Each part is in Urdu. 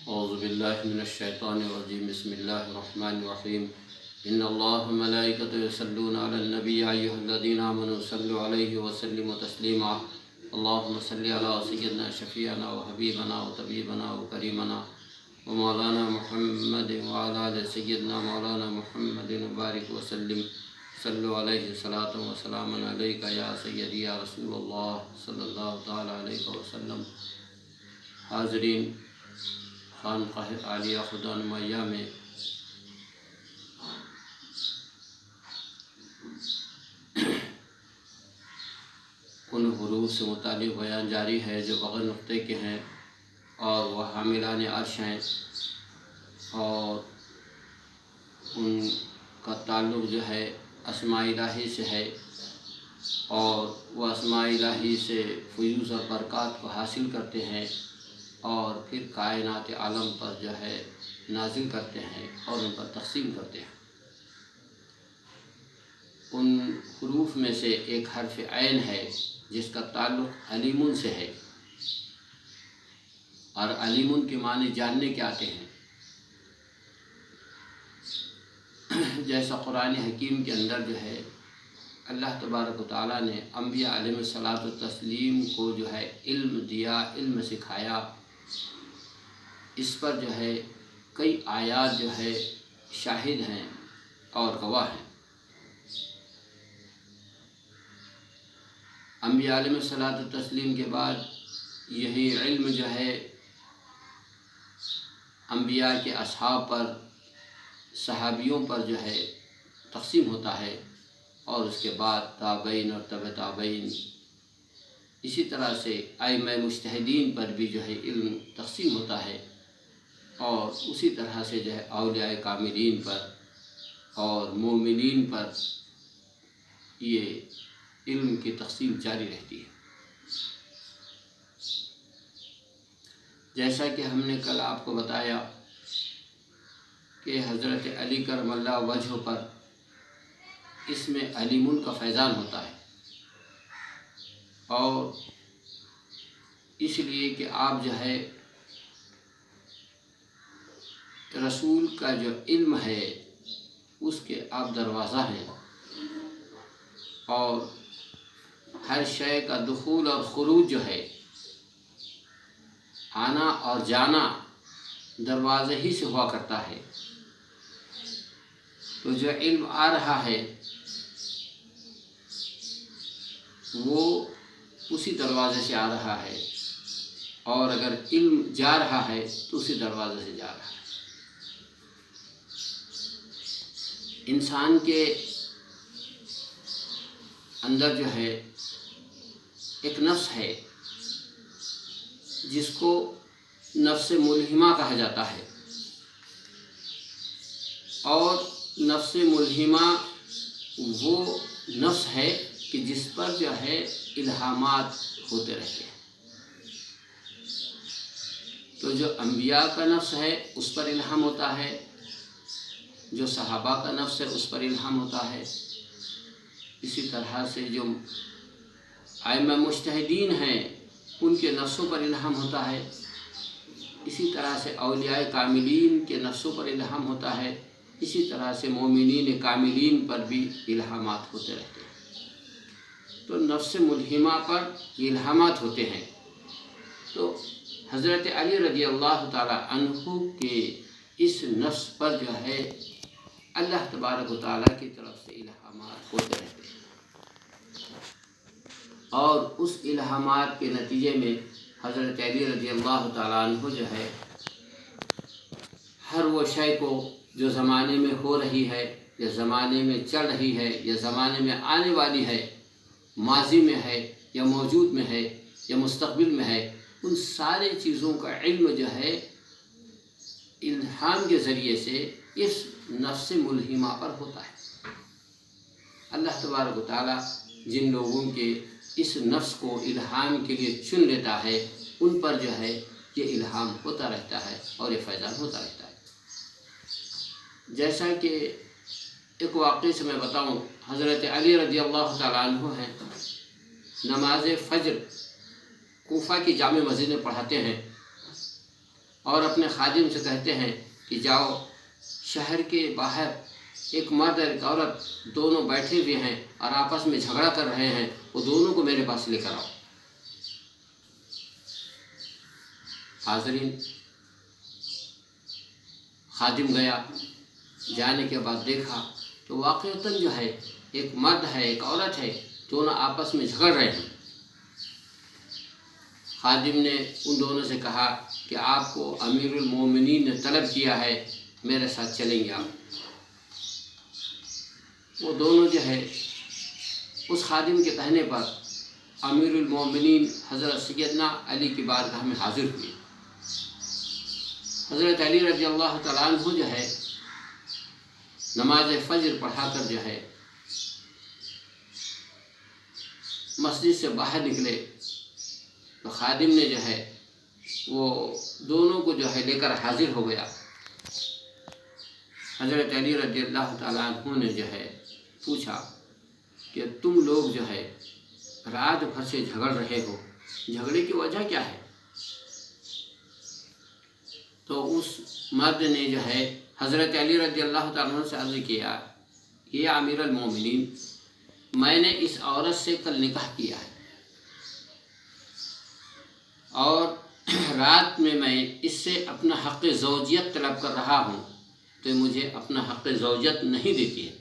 اعوذ باللہ من الشیطان الرجیم بسم اللہ الرحمن الرحیم ان اللہ ملائکۃ یصلون علی النبی یا ایھا الذین آمنوا صلوا علیہ وسلموا تسلیما اللہم صل علی سیدنا شفیعنا وحبیبنا وطبیبنا وکریمنا ومولانا محمد وعلی آل سیدنا مولانا محمد وبارک وسلم صلوا علیہ صلاۃ وسلام علیک یا سیدی یا رسول اللہ صلی اللہ تعالی علیہ وسلم۔ حاضرین، خانقاہ عالیہ خدا نمایاں میں ان حروف سے متعلق بیان جاری ہے جو بغیر نقطے کے ہیں اور وہ حاملان عرش ہیں، اور ان کا تعلق جو ہے اسماء الہی سے ہے، اور وہ اسماء الہی سے فیوز اور برکات کو حاصل کرتے ہیں اور پھر کائنات عالم پر جو ہے نازل کرتے ہیں اور ان پر تقسیم کرتے ہیں۔ ان حروف میں سے ایک حرف عین ہے جس کا تعلق علیمن سے ہے، اور علیمن کے معنی جاننے کے آتے ہیں۔ جیسا قرآن حکیم کے اندر جو ہے اللہ تبارک و تعالیٰ نے انبیاء علیہ الصلاۃ والتسلیم کو جو ہے علم دیا، علم سکھایا، اس پر جو ہے کئی آیات جو ہے شاہد ہیں اور گواہ ہیں۔ انبیاء علیہ الصلاۃ والتسلیم کے بعد یہی علم جو ہے انبیاء کے اصحاب پر، صحابیوں پر جو ہے تقسیم ہوتا ہے، اور اس کے بعد تابعین اور تبع تابعین، اسی طرح سے ائمہ مجتہدین پر بھی جو ہے علم تقسیم ہوتا ہے، اور اسی طرح سے جو ہے اولیاء کاملین پر اور مومنین پر یہ علم کی تقسیم جاری رہتی ہے۔ جیسا کہ ہم نے کل آپ کو بتایا کہ حضرت علی کرم اللہ وجہ پر اس میں علیمن کا فیضان ہوتا ہے، اور اس لیے کہ آپ جو ہے رسول کا جو علم ہے اس کے آپ دروازہ ہیں، اور ہر شے کا دخول اور خروج جو ہے، آنا اور جانا دروازے ہی سے ہوا کرتا ہے۔ تو جو علم آ رہا ہے وہ اسی دروازے سے آ رہا ہے، اور اگر علم جا رہا ہے تو اسی دروازے سے جا رہا ہے۔ انسان کے اندر جو ہے ایک نفس ہے جس کو نفس ملہمہ کہا جاتا ہے، اور نفس ملہمہ وہ نفس ہے کہ جس پر جو ہے الہامات ہوتے رہتے ہیں۔ تو جو انبیاء کا نفس ہے اس پر الہام ہوتا ہے، جو صحابہ کا نفس ہے اس پر الہام ہوتا ہے، اسی طرح سے جو ائمہ مجتہدین ہیں ان کے نفسوں پر الہام ہوتا ہے، اسی طرح سے اولیاء کاملین کے نفسوں پر الہام ہوتا ہے، اسی طرح سے مومنین کاملین پر بھی الہامات ہوتے رہتے ہیں۔ تو نفس ملہمہ پر یہ الہامات ہوتے ہیں۔ تو حضرت علی رضی اللہ تعالی عنہ کے اس نفس پر جو ہے اللہ تبارک و تعالیٰ کی طرف سے الہامات ہوتے رہتے ہیں، اور اس الہامات کے نتیجے میں حضرت علی رضی اللہ تعالیٰ عنہ جو ہے ہر وہ شے کو جو زمانے میں ہو رہی ہے یا زمانے میں چل رہی ہے یا زمانے میں آنے والی ہے، ماضی میں ہے یا موجود میں ہے یا مستقبل میں ہے، ان سارے چیزوں کا علم جو ہے الہام کے ذریعے سے اس نفس ملہمہ پر ہوتا ہے۔ اللہ تبارک و تعالیٰ جن لوگوں کے اس نفس کو الہام کے لیے چن لیتا ہے ان پر جو ہے یہ الہام ہوتا رہتا ہے اور یہ فیضان ہوتا رہتا ہے۔ جیسا کہ ایک واقعے سے میں بتاؤں، حضرت علی رضی اللہ تعالیٰ عنہ ہیں، نماز فجر کوفہ کی جامع مسجد میں پڑھاتے ہیں، اور اپنے خادم سے کہتے ہیں کہ جاؤ شہر کے باہر ایک مرد اور ایک عورت دونوں بیٹھے ہوئے ہیں اور آپس میں جھگڑا کر رہے ہیں، وہ دونوں کو میرے پاس لے کر آؤ۔ حاضرین، خادم گیا، جانے کے بعد دیکھا تو واقعتاً جو ہے ایک مرد ہے ایک عورت ہے، دونوں آپس میں جھگڑ رہے ہیں۔ خادم نے ان دونوں سے کہا کہ آپ کو امیر المومنین نے طلب کیا ہے، میرے ساتھ چلیں گے آپ۔ وہ دونوں جو ہے اس خادم کے کہنے پر امیر المومنین حضرت سیدنا علی کی بارگاہ میں حاضر ہوئے۔ حضرت علی رضی اللہ تعالیٰ عنہ جو ہے نماز فجر پڑھا کر جو ہے مسجد سے باہر نکلے تو خادم نے جو ہے وہ دونوں کو جو ہے لے کر حاضر ہو گیا۔ حضرت علی رضی اللہ تعالیٰ عنہ نے جو ہے پوچھا کہ تم لوگ جو ہے رات بھر سے جھگڑ رہے ہو، جھگڑے کی وجہ کیا ہے؟ تو اس مرد نے جو ہے حضرت علی رضی اللہ تعالیٰ عنہ سے عرض کیا، یہ امیر المومنین، میں نے اس عورت سے کل نکاح کیا ہے اور رات میں اس سے اپنا حق زوجیت طلب کر رہا ہوں تو مجھے اپنا حق زوجیت نہیں دیتی ہے۔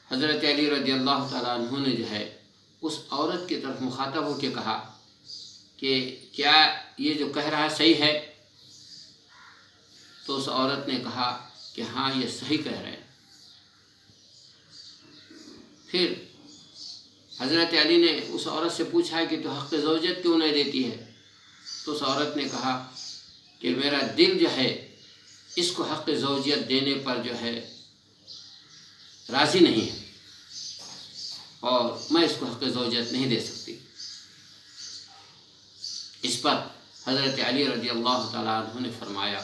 حضرت علی رضی اللہ تعالیٰ عنہ نے جو ہے اس عورت کی طرف مخاطب ہو کے کہا کہ کیا یہ جو کہہ رہا صحیح ہے؟ تو اس عورت نے کہا کہ ہاں یہ صحیح کہہ رہے ہیں۔ پھر حضرت علی نے اس عورت سے پوچھا کہ تو حق زوجیت کیوں نہیں دیتی ہے؟ تو اس عورت نے کہا کہ میرا دل جو ہے اس کو حق زوجیت دینے پر جو ہے راضی نہیں ہے اور میں اس کو حق زوجیت نہیں دے سکتی۔ اس پر حضرت علی رضی اللہ تعالیٰ عنہ نے فرمایا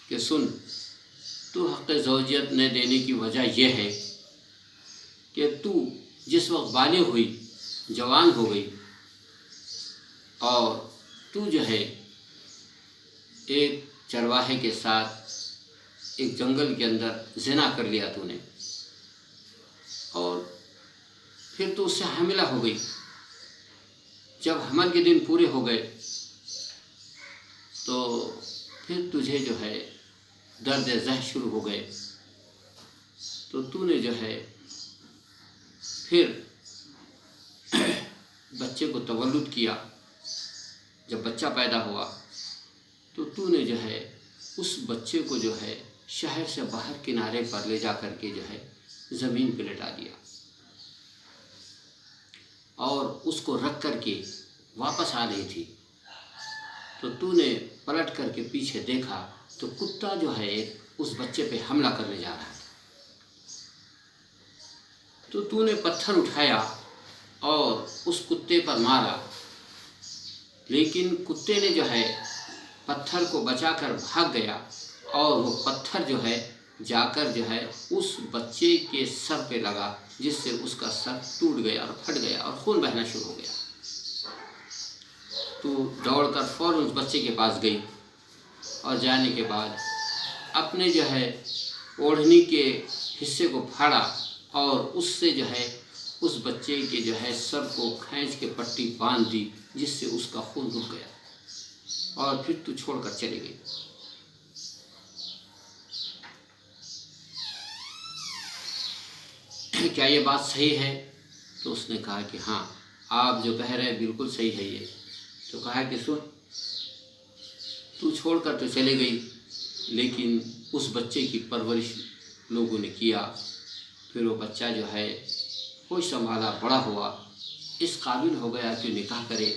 کہ سن، تو حق زوجیت نہ دینے کی وجہ یہ ہے کہ تو جس وقت بالغ ہوئی، جوان ہو گئی اور تو جو ہے ایک چرواہے کے ساتھ ایک جنگل کے اندر زنا کر لیا تو نے، اور پھر تو اس سے حاملہ ہو گئی۔ جب حمل کے دن پورے ہو گئے تو پھر تجھے جو ہے درد ذہ شروع ہو گئے، تو نے جو ہے پھر بچے کو تولد کیا۔ جب بچہ پیدا ہوا تو نے جو ہے اس بچے کو جو ہے شہر سے باہر کنارے پر لے جا کر کے جو ہے زمین پہ لٹا دیا اور اس کو رکھ کر کے واپس آ رہی تھی تو نے پلٹ کر کے پیچھے دیکھا تو کتا جو ہے اس بچے پہ حملہ کرنے جا رہا تھا۔ تو نے پتھر اٹھایا اور اس کتے پر مارا، لیکن کتے نے جو ہے پتھر کو بچا کر بھاگ گیا اور وہ پتھر جو ہے جا کر جو ہے اس بچے کے سر پہ لگا، جس سے اس کا سر ٹوٹ گیا اور پھٹ گیا اور خون بہنا شروع ہو گیا۔ تو دوڑ کر فوراً اس بچے کے پاس گئی اور جانے کے بعد اپنے جو ہے اوڑھنی کے حصے کو پھاڑا اور اس سے جو ہے اس بچے کے جو ہے سر کو کھینچ کے پٹی باندھ دی، جس سے اس کا خون رک گیا اور پھر تو چھوڑ کر چلی گئی۔ کیا یہ بات صحیح ہے؟ تو اس نے کہا کہ ہاں، آپ جو کہہ رہے ہیں بالکل صحیح ہے یہ۔ تو کہا کہ سن، تو چھوڑ کر تو چلے گئی، لیکن اس بچے کی پرورش لوگوں نے کیا، پھر وہ بچہ جو ہے کوئی سنبھالا، بڑا ہوا، اس قابل ہو گیا کہ نکاح کرے۔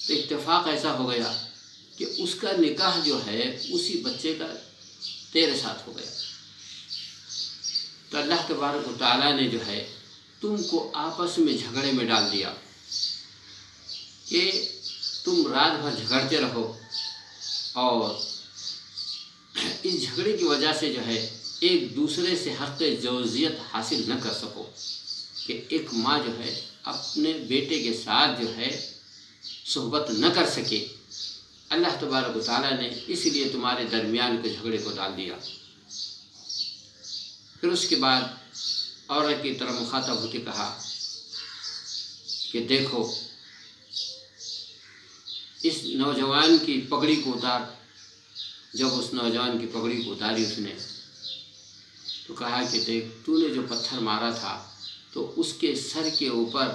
تو اتفاق ایسا ہو گیا کہ اس کا نکاح جو ہے اسی بچے کا تیرے ساتھ ہو گیا۔ تو اللہ تبارک و تعالیٰ نے جو ہے تم کو آپس میں جھگڑے میں ڈال دیا کہ تم رات بھر جھگڑتے رہو اور اس جھگڑے کی وجہ سے جو ہے ایک دوسرے سے حق زوجیت حاصل نہ کر سکو، کہ ایک ماں جو ہے اپنے بیٹے کے ساتھ جو ہے صحبت نہ کر سکے، اللہ تبارک و تعالیٰ نے اس لیے تمہارے درمیان کے جھگڑے کو ڈال دیا۔ پھر اس کے بعد عورت کی طرف مخاطب ہو کے کہا کہ دیکھو اس نوجوان کی پگڑی کو اتار۔ جب اس نوجوان کی پگڑی کو اتاری اس نے تو کہا کہ دیکھ تو نے جو پتھر مارا تھا تو اس کے سر کے اوپر،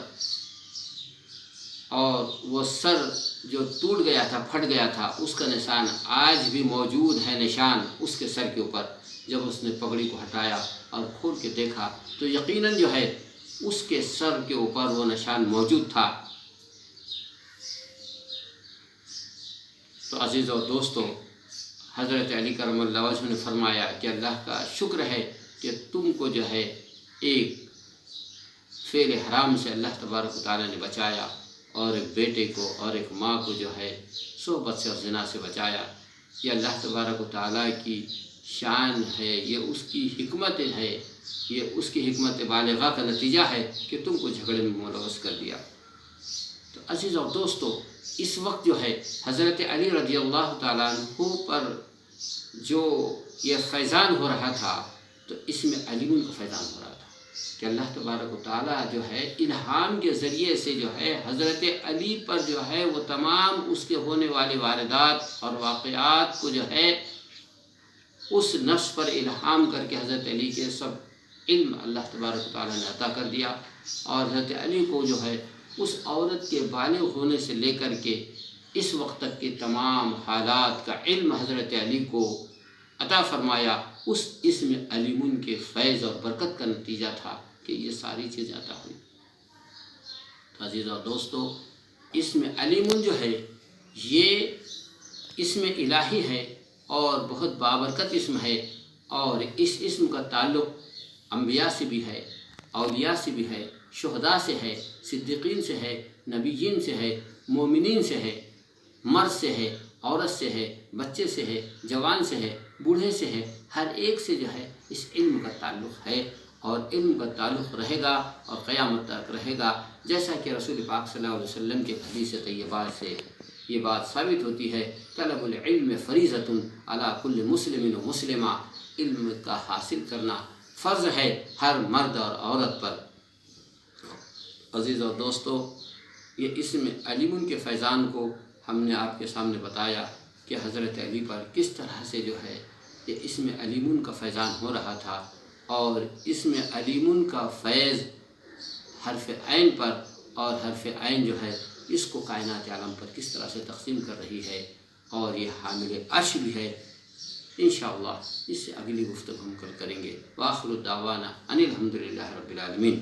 اور وہ سر جو ٹوٹ گیا تھا، پھٹ گیا تھا، اس کا نشان آج بھی موجود ہے، نشان اس کے سر کے اوپر۔ جب اس نے پگڑی کو ہٹایا اور کھول کے دیکھا تو یقیناً جو ہے اس کے سر کے اوپر وہ نشان موجود تھا۔ تو عزیز اور دوستو، حضرت علی کرم اللہ وجہ نے فرمایا کہ اللہ کا شکر ہے کہ تم کو جو ہے ایک فعل حرام سے اللہ تبارک و تعالیٰ نے بچایا، اور ایک بیٹے کو اور ایک ماں کو جو ہے صحبت سے اور زنا سے بچایا۔ یہ اللہ تبارک و تعالیٰ کی شان ہے، یہ اس کی حکمت ہے، یہ اس کی حکمت بالغہ کا نتیجہ ہے کہ تم کو جھگڑے میں ملوث کر دیا۔ تو عزیز اور دوستو، اس وقت جو ہے حضرت علی رضی اللہ تعالیٰ عنہ پر جو یہ فیضان ہو رہا تھا، تو اس میں علیون کا فیضان ہو رہا تھا کہ اللہ تبارک و تعالیٰ جو ہے الہام کے ذریعے سے جو ہے حضرت علی پر جو ہے وہ تمام اس کے ہونے والے واردات اور واقعات کو جو ہے اس نفس پر الہام کر کے حضرت علی کے سب علم اللہ تبارک و تعالیٰ نے عطا کر دیا، اور حضرت علی کو جو ہے اس عورت کے بالغ ہونے سے لے کر کے اس وقت تک کے تمام حالات کا علم حضرت علی کو عطا فرمایا۔ اس اسم علیمن کے فیض اور برکت کا نتیجہ تھا کہ یہ ساری چیزیں عطا ہوئی۔ تو عزیز اور دوستو، اسم علیمن جو ہے یہ اسم الہی ہے اور بہت بابرکت اسم ہے، اور اس اسم کا تعلق انبیاء سے بھی ہے، اولیاء سے بھی ہے، شہداء سے ہے، صدیقین سے ہے، نبیین سے ہے، مومنین سے ہے، مرد سے ہے، عورت سے ہے، بچے سے ہے، جوان سے ہے، بوڑھے سے ہے، ہر ایک سے جو ہے اس علم کا تعلق ہے، اور علم کا تعلق رہے گا اور قیامت تک رہے گا، جیسا کہ رسول پاک صلی اللہ علیہ وسلم کے حدیث طیبہ سے یہ بات ثابت ہوتی ہے۔ طلب العلم فریضۃ علی کل مسلم و مسلمہ، علم کا حاصل کرنا فرض ہے ہر مرد اور عورت پر۔ عزیز اور دوستو، یہ اسم علیمن کے فیضان کو ہم نے آپ کے سامنے بتایا کہ حضرت علی پر کس طرح سے جو ہے یہ اسم علیمن کا فیضان ہو رہا تھا، اور اسم علیمن کا فیض حرف عین پر، اور حرف عین جو ہے اس کو کائنات عالم پر کس طرح سے تقسیم کر رہی ہے، اور یہ حامل عرش بھی ہے۔ انشاءاللہ اس سے اگلی گفتگو ہم کل کریں گے۔ وآخر الدعوانا ان الحمدللہ رب العالمین۔